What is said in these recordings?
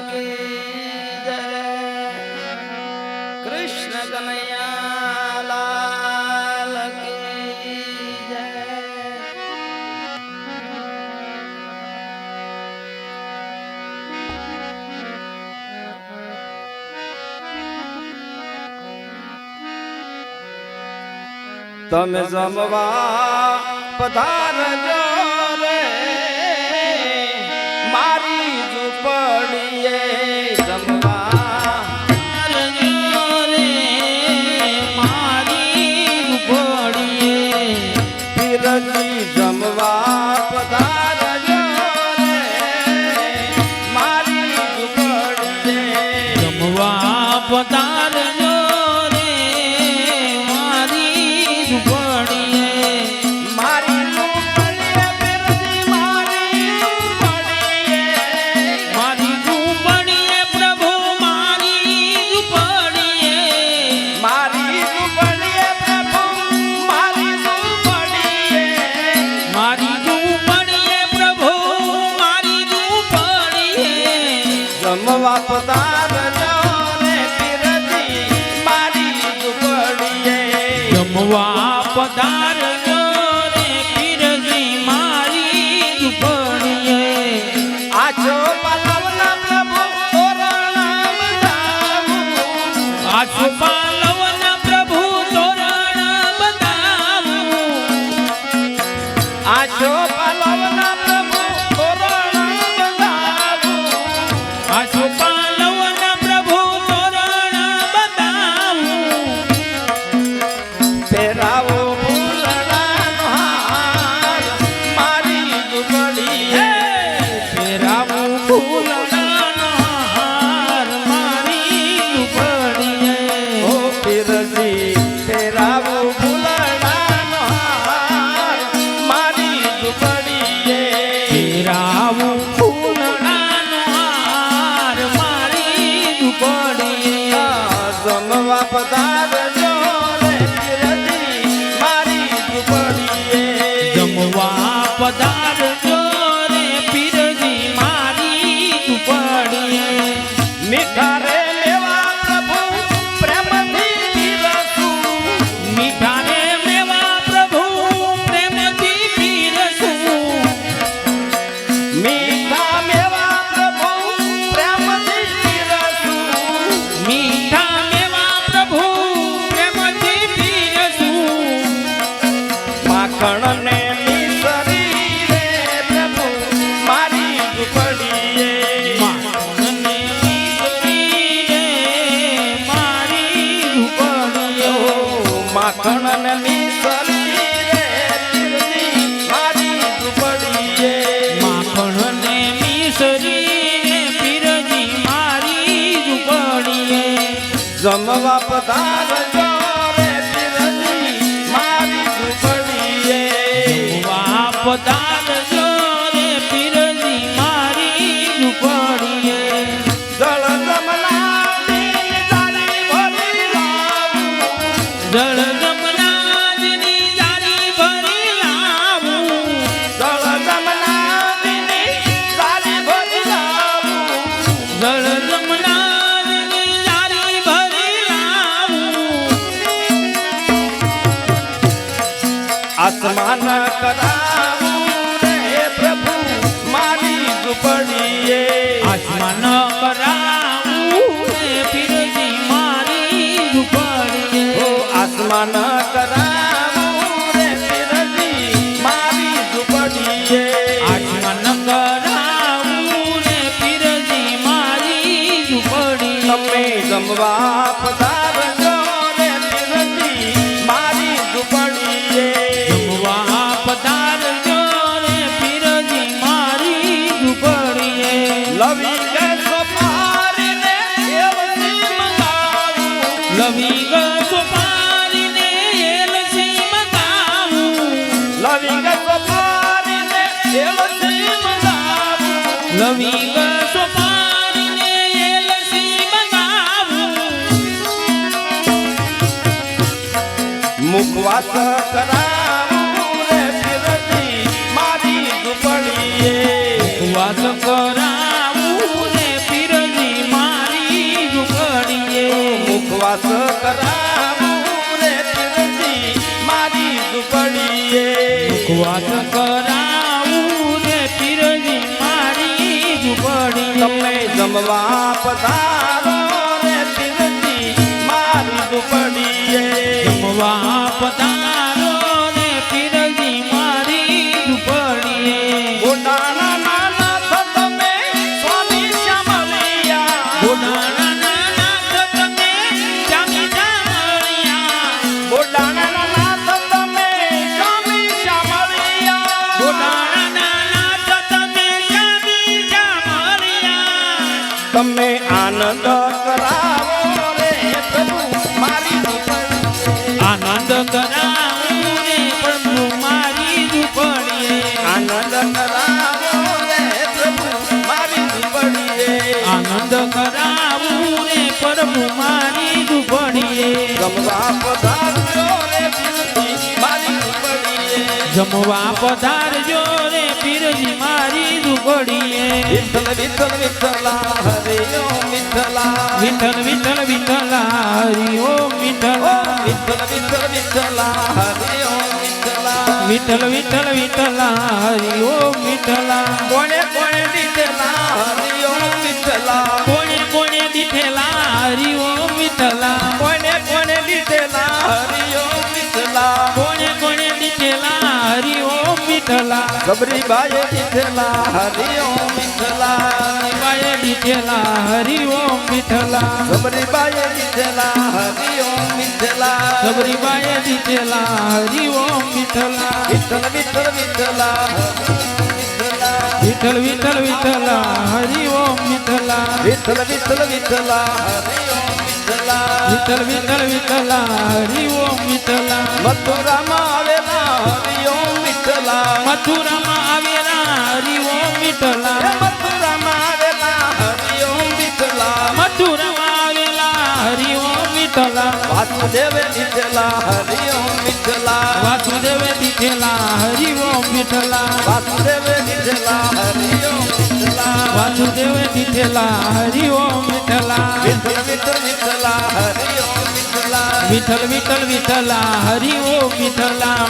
કી જય કૃષ્ણ કનૈયા લાલ કી જય તમે જમવા પધારજો રે મારી ઝૂંપડીએ જમવા પધારજો રે મારી ઝૂંપડીએ પીરજી જમવા પધારજો રે મારી ઝૂંપડીએ જમવા પધારજો જમવા પધારજો રે પીરજી મારી ઝૂંપડીએ જમવા પધારજો રે પીરજી મારી ઝૂંપડીએ આછો પાલવના પ્રભુ તોરણ બતાવું આછો પાલવના પ્રભુ તોરણ બતાવું આછો પાલવના પ્રભુ આછો પાલવના પ્રભુ તોરણ બતાવું પહેરાવો ફૂલડાનો હાર મારી ઝૂંપડીએ પહેરાવો ફૂલડાનો હાર મારી ઝૂંપડીએ ઓ પીરજી પહેરાવો ફૂલડાનો હાર મારી ઝૂંપડીએ પહેરાવો જમવા પધારજો રે પીરજી મારી ઝૂંપડીએ જમવા પધારજો રે પીરજી મારી ઝૂંપડીએ મીઠા રે મેવા પ્રભુ પ્રેમથી પીરસું મીઠા રે મેવા પ્રભુ પ્રેમથી પીરસું મીઠા મેવા પ્રભુ પ્રેમથી પીરસું મીઠા માખણ ને મિસરી રે પ્રભુ મારી ઝૂંપડીએ માખણ ને મિસરી રે મારી ઝૂંપડીએ માખણ ને મિસરી રે પીરજી મારી ઝૂંપડીએ માખણ ને મિસરી રે પીરજી મારી ઝૂંપડીએ જમવા પધારજો રે પીરજી મારી ઝૂંપડીએ પધારજો રે પીરજી મારી ઝૂંપડીએ જળ જમનાની જારી ભરી લાવું જળ જમનાની જારી ભરી લાવું જળ જમનાની જારી ભરી લાવું જળ જમનાની જારી ભરી લાવું આસમાન કરાવું રે પ્રભુ મારી ઝૂંપડીએ આસમાન કરાવું રે પીરજી મારી ઝૂંપડીએ ઓ આસમાન કરાવું રે પીરજી મારી ઝૂંપડીએ આસમાન કરાવું રે પીરજી મારી ઝૂંપડીએ તમે જમવા પધારજો રે પીરજી મારી ઝૂંપડીએ પધારજો રે પીરજી મારી ઝૂંપડીએ લવી ગે સોપારીને એલસી મંગાવું લવી ગે સોપારીને એલસી મંગાવું લવી ગે સોપારીને એલસી મંગાવું લવી ગે સોપારીને એલસી મંગાવું મુખવાસ કરાવું રે પીરજી મારી ઝૂંપડીએ મુખવાસ કરાવું રે પીરજી વાત કરાવું રે પીરજી મારી ઝૂંપડીએ તમે જમવા પધારો રે પીરજી મારી ઝૂંપડીએ જમવા પધારો રે પીરજી મારી ઝૂંપડીએ ગોડાના નાના છો તમે સ્વામી શ્યામલિયા ગોડાના નાના છો તમે શ્યામી શ્યામળિયા ગોડાના નાના છો તમે સ્વામી શ્યામલિયા ગોડાના નાના છો તમે શ્યામી શ્યામળિયા તમે આનંદ કરાવો રે પ્રભુ મારી ઝૂંપડીએ આનંદ કરાવું રે પ્રભુ મારી ઝૂંપડીએ આનંદ કરાવો રે પ્રભુ મારી ઝૂંપડીએ આનંદ કરાવું રે પ્રભુ મારી ઝૂંપડીએ જમવા પધારજો રે પીરજી મારી ઝૂંપડીએ જમવા પધારજો રે પીરજી મારી ઝૂંપડીએ વિઠ્ઠલ વિઠ્ઠલ વિઠ્ઠલા હરે ઓમ વિઠ્ઠલા વિઠ્ઠલ વિઠ્ઠલ વિઠ્ઠલા હરિ ઓમ વિઠ્ઠલા વિઠ્ઠલ વિઠ્ઠલ વિઠ્ઠલા હરે ઓમ વિઠ્ઠલા વિઠ્ઠલ વિઠ્ઠલ વિઠ્ઠલા હરિ ઓમ વિઠ્ઠલા કોણે કોણે દીધેલા હરે ઓમ વિઠ્ઠલા કોણે કોણે દીઠેલા હરિ ઓમ વિઠ્ઠલા કોણે કોણે દીધેલા હરે ઓમ વિઠ્ઠલા કોણે કોણે દીઠેલા હરિ ઓમ વિઠ્ઠલા સબરીબાઈએ દીધેલા હરે ઓમ વિઠ્ઠલા બાએ દીઠેલા હરિ ઓમ વિઠ્ઠલા સબરીબાઈએ દીધેલા હરે ઓમ વિઠ્ઠલા સબરીબાએ દીઠેલા હરિ ઓમ વિઠ્ઠલા વિઠ્ઠલ વિઠ્ઠલ વિઠ્ઠલા વિઠ્ઠલા વિઠ્ઠલ વિઠ્ઠલ વિઠ્ઠલા હરિ ઓમ વિઠ્ઠલા વિઠ્ઠલ વિઠ્ઠલ વિઠ્ઠલા હરે ઓમ વિઠ્ઠલા વિઠ્ઠલ વિઠ્ઠલ વિઠ્ઠલા હરિ ઓમ વિઠ્ઠલા મથુરામાં આવેલા હરે ઓમ વિઠ્ઠલા મથુરામાં આવેલા હરિ ઓમ વિઠ્ઠલા મથુરામાં આવેલા હરે ઓમ વિઠ્ઠલા મથુરામાં આવેલા હરિ ઓમ વિઠ્ઠલા વાસુદેવે દીધેલા હરે ઓમ વિઠ્ઠલા વાસુદેવે દીઠેલા હરિ ઓમ વિઠ્ઠલા વાસુદેવે દીધેલા હરે ઓમ વિઠ્ઠલા વાસુદેવે દીઠેલા હરિ ઓમ વિઠ્ઠલા વિઠ્ઠલ વિઠ્ઠલ વિઠ્ઠલા હરે ઓમ વિઠ્ઠલા વિઠ્ઠલ વિઠ્ઠલ વિઠ્ઠલા હરિ ઓમ વિઠ્ઠલા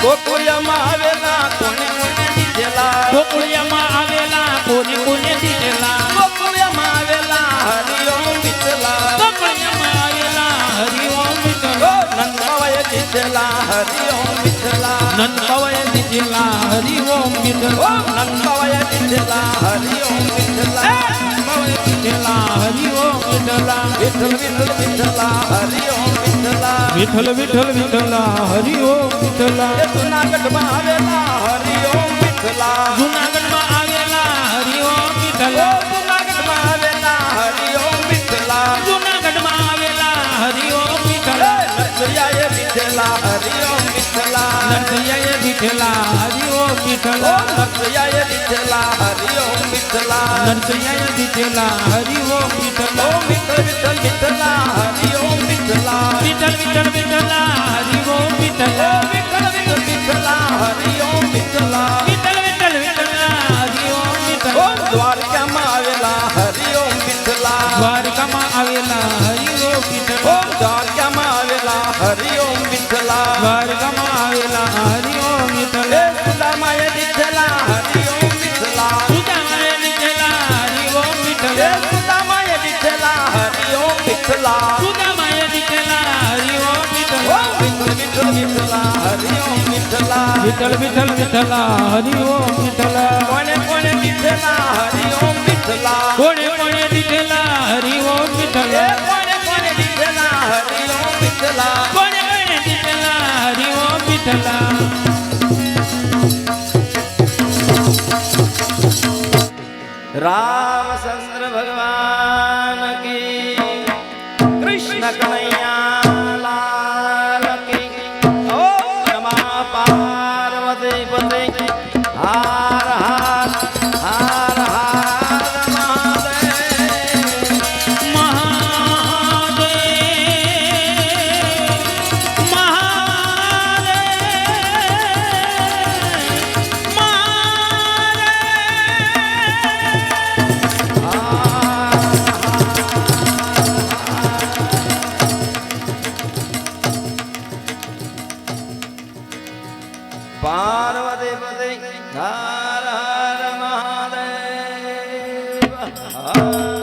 ગોકુળમાં આવેલા કોને કોને દીધેલા ગોકુળિયામાં આવેલા કોને કોને દીઠેલા ગોકુળમાં આવેલા હરે ઓમ વિઠ્ઠલા ગોકુળિયામાં આવેલા હરિ ઓમ વિઠ્ઠલા નંદબાવાએ દીધેલા હરે ઓમ વિઠ્ઠલા નંદ બાવાએ દીઠેલા હરિ ઓમ વિઠ્ઠલા નંદબાવાએ દીધેલા હરે ઓમ વિઠ્ઠલા બાવાએ દીઠેલા હરિ ઓમ વિઠ્ઠલા વિઠ્ઠલ વિઠ્ઠલ વિઠ્ઠલા હરે ઓમ વિઠ્ઠલા વિઠ્ઠલ વિઠ્ઠલ વિઠ્ઠલા હરિ ઓમ વિઠ્ઠલા એ જૂનાગઢમાં આવેલા હરે ઓમ વિઠ્ઠલા જૂનાગઢમાં આવેલા હરિ ઓમ વિઠ્ઠલા જૂનાગઢમાં આવેલા હરે ઓમ વિઠ્ઠલા જૂનાગઢમાં આવેલા હરિ ઓમ વિઠ્ઠલા નરસૈયાએ દીધેલા હરે ઓમ વિઠ્ઠલા નરસૈયાએ દીઠેલા હરિ ઓમ વિઠ્ઠલા નરસૈયાએ દીધેલા હરે ઓમ વિઠ્ઠલા નરસૈયાએ દીઠેલા હરિ ઓમ વિઠ્ઠલા ઓમ વિઠ્ઠલ વિઠ્ઠલ વિઠ્ઠલા હરે ઓમ વિઠ્ઠલા વિઠ્ઠલ વિઠ્ઠલ વિઠ્ઠલા હરિ ઓમ વિઠ્ઠલા ઓમ વિઠ્ઠલ વિઠ્ઠલ વિઠ્ઠલા હરે ઓમ વિઠ્ઠલા વિઠ્ઠલ વિઠ્ઠલ વિઠ્ઠલા હરિ ઓમ વિઠ્ઠલા ઓમ દ્વારકામાં આવેલા હરે ઓમ વિઠ્ઠલા દ્વારકામાં આવેલા હરિ ઓમ વિઠ્ઠલા ઓમ દ્વારકામાં આવેલા હરે ઓમ વિઠ્ઠલા દ્વારકામાં આવેલા હરિ ઓમ એ વિઠ્ઠલા સુદામાએ દીધેલા હરે ઓમ વિઠ્ઠલા સુદામાએ દીઠેલા હરિ ઓમ એ વિઠ્ઠલા સુદામાએ દીધેલા હરે ઓમ વિઠ્ઠલા સુદામાએ દીઠેલા હરિ ઓમ વિઠ્ઠલા ઓમ વિઠ્ઠલ વિઠ્ઠલ વિઠ્ઠલા હરે ઓમ વિઠ્ઠલા વિઠ્ઠલ વિઠ્ઠલ વિઠ્ઠલા હરિ ઓમ વિઠ્ઠલા કોને કોને દીધેલા હરે ઓમ વિઠ્ઠલા કોણે કોણે દીઠેલા હરિ ઓમ એ વિઠ્ઠલા કોને કોને દીધેલા હરે ઓમ વિઠ્ઠલા કોણે કોણે દીઠેલા હરિ ઓમ વિઠ્ઠલા રામચંદ્ર ભગવાન કી કૃષ્ણ કનૈયા લાલ કી ઓમ નમઃ પાર્વતી પતે હાર હાર હાર હાર મહાદેવ મહાદેવ મહાદેવ પાર્વતી પતિ હર હર મહાદેવ હર